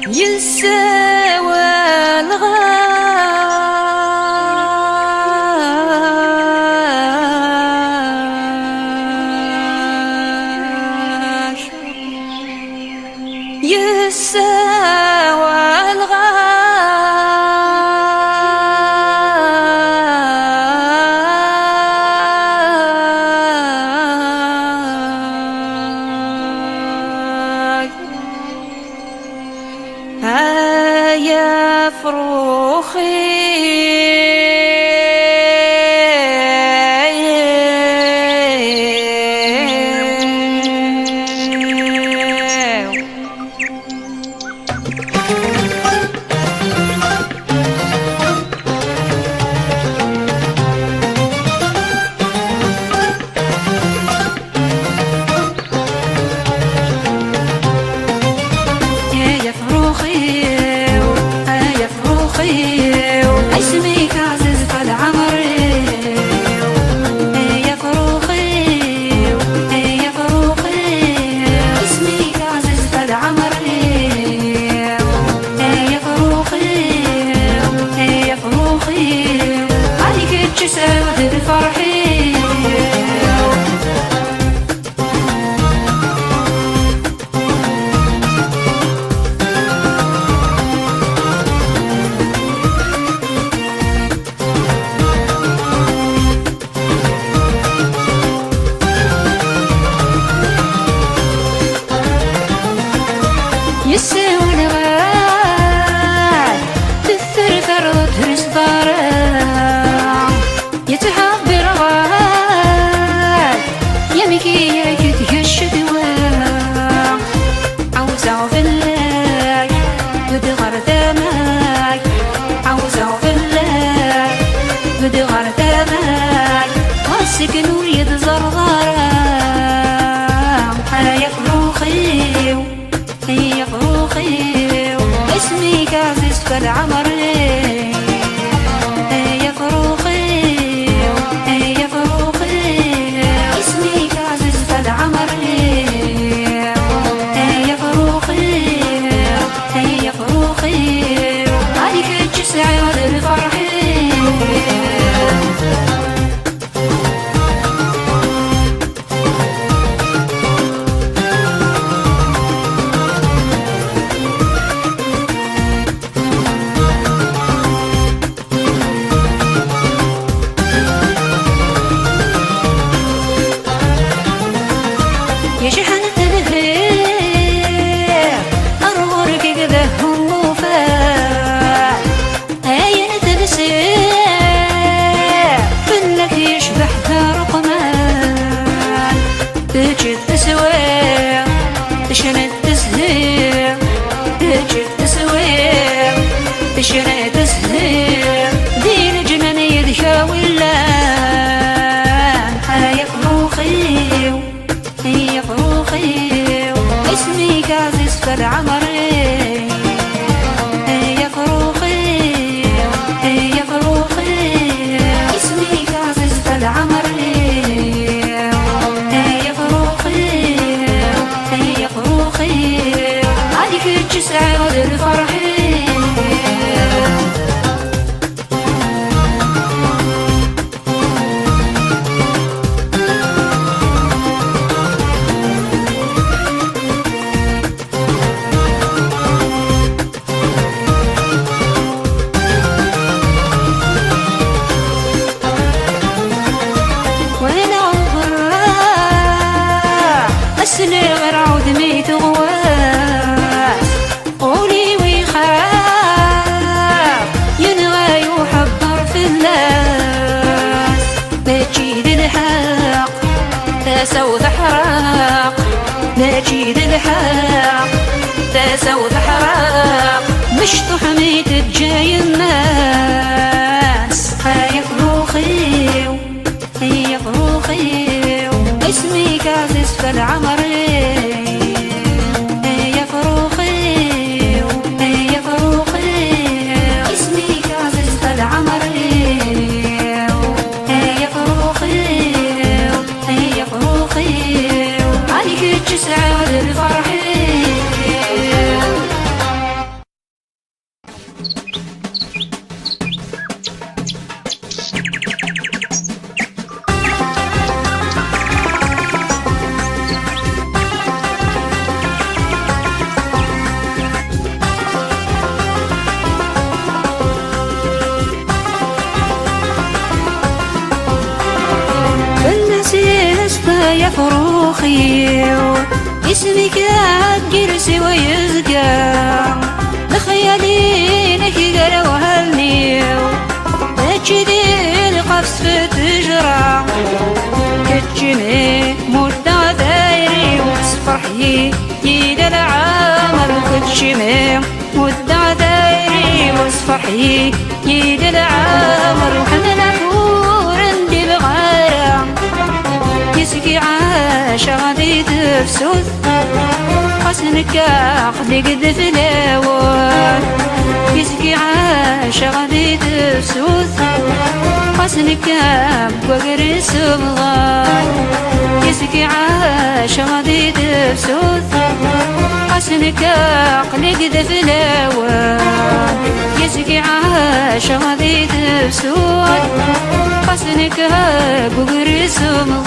يسوى الغاش يسوى الغاش يا فروخي يا فروخي يا فروخي اسمك عزيز في العمر يا فروخي يا فروخي اسمك عزيز في العمر يا فروخي يا فروخي عليك تسعد بفرحي يسوى الغال بالثرثر وترس ضارع يتحب الغال يا مكياك تهشد واع عاوزة في الله بدغر دمك عاوزة في الله بدغر دمك غاسك نور يتزر ضارع يا فروخي يا فروخي اسمك عزيز في العمر يا فروخي يا فروخي اسمك عزيز في العمر يا فروخي يا فروخي عليك تسعد بفرحي يا شحنة الهير أرغرك كذا هم وفاء هاين تبسير فنك يشبح دار قمان تجد تسوير تشنت تسهير تجد تسوير تشنت تسهير دين جنان يدشاوي اللان يا فروخي يا فروخي اسمك عزيز في العمر يا فروخي يا فروخي اسمك عزيز في العمر يا فروخي يا فروخي عليك تسعد بفرحي السنة غير عود ميت غواس قولي ويخاف ينغى يحبر في الناس بتجيد الحق تسود حراق بتجيد الحق تسود حراق مش تحميت تجاي الناس يا فروخي يا فروخي اسمك عزيز في العمر يا فروخي يا فروخي اسمك عزيز في العمر يا فروخي يا فروخي عليك كتش سعود الفرحي يا فروخي اسمك عالجرس ويزقى لخيالينك قال وهلني تجدي القفص في تجرى كتشمي مدة دايري وصفرحي يد العامر كتشمي مدة دايري وصفرحي يد العامر وحمل فور عندي بغيره يسقي عاشا غادي تفسد حسنك عقلي قد فلاوان يسقي عاشا غادي تفسد حسنك بقر السبغان يسقي عاشا غادي تفسد حسنك عقلي قد فلاوان يسقي عاشا غادي تفسد حسنك بقر السبغان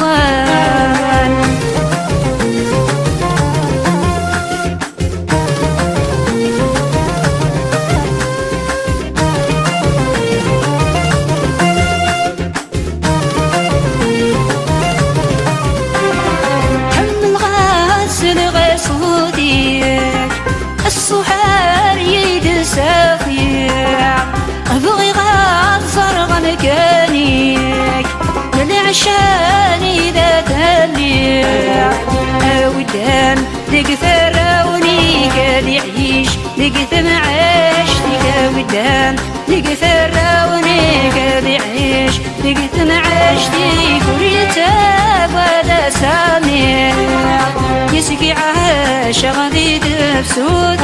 الصحار يدس أخيك أبغي غصر غمكانيك للعشان إذا تليك أودان لقثر ونيك ليعيش لقثم عشتك أودان لقثر ونيك ليعيش لقثم عشتك وريتك ولا ساميك يسقي عاشا غادي تفسد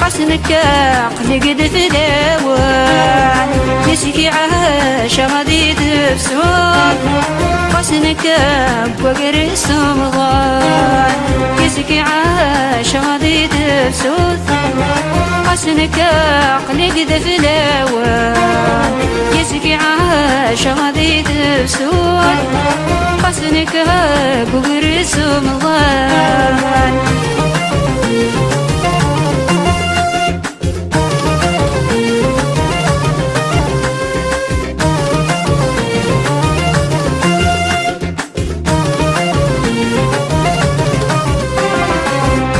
حسنك عقلي قد فلاوان يسقي عاشا غادي تفسد حسنك بقر السمغان يسقي عاشا غادي تفسد حسنك عقلي قد فلاوان يسقي عاشا غادي تفسد حسنك بقر السمغان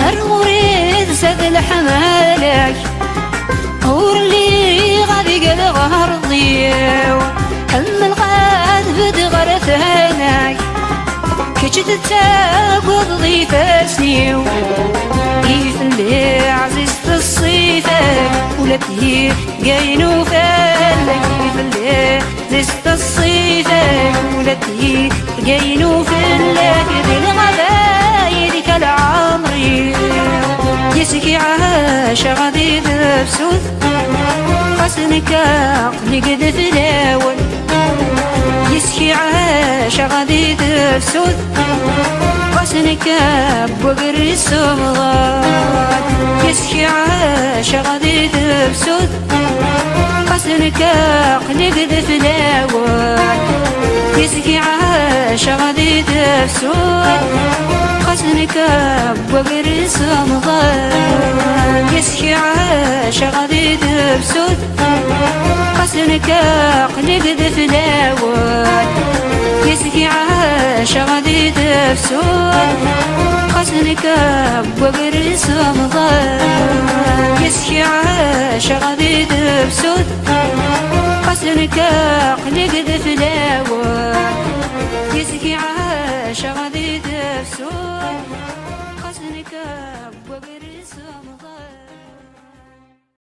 أرغريد سد حمالك ورلي غادي قد غرضيو حمل غاد بدغر ثانك كجد تاقض ضيف سنيو كيف اللي عزيزت الصيفك ولا تهي قاينو فالك كيف اللي عزيزت الصيفك ولا تهي قاينو فالك ذي الغبايدك العمري يسقي عاشا غادي تفسد حسنك عقلي قد فلاول يسقي عاشا غادي تفسد حسنك بقر السمغان يسقي عاشا غادي تفسد حسنك عقلي قد فلاول يسقي عاشا غادي تفسد حسنك بقر السمغان يسقي عاشا غادي تفسد حسنك عقلي قد فلاوان يسقي عاشا غادي تفسد حسنك بقر السمغان يسقي عاشا غادي تفسد حسنك عقلي قد فلاوان يسقي عاشا غادي تفسد حسنك بقر السمغان